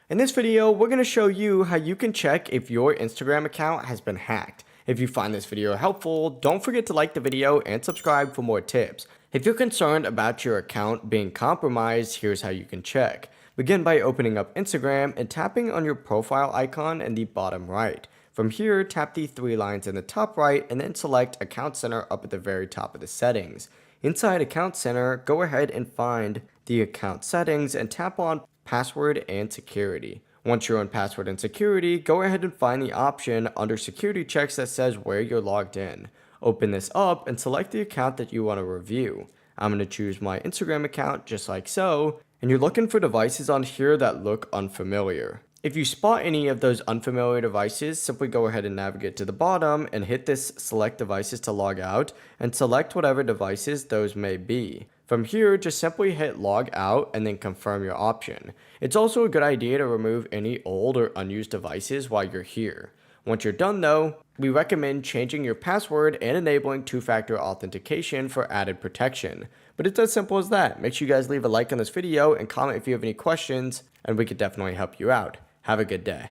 In this video, we're going to show you how you can check if your Instagram account has been hacked. If you find this video helpful, don't forget to like the video and subscribe for more tips. If you're concerned about your account being compromised, here's how you can check. Begin by opening up Instagram and tapping on your profile icon in the bottom right. From here, tap the three lines in the top right and then select Account Center up at the very top of the settings. Inside Account Center, go ahead and find the account settings and tap on Password and Security. Once you're on Password and Security, go ahead and find the option under Security Checks that says where you're logged in. Open this up and select the account that you want to review. I'm going to choose my Instagram account just like so, and you're looking for devices on here that look unfamiliar. If you spot any of those unfamiliar devices, simply go ahead and navigate to the bottom and hit this Select Devices to log out and select whatever devices those may be. From here, just simply hit log out and then confirm your option. It's also a good idea to remove any old or unused devices while you're here. Once you're done though, we recommend changing your password and enabling two-factor authentication for added protection. But it's as simple as that. Make sure you guys leave a like on this video and comment if you have any questions, and we could definitely help you out. Have a good day.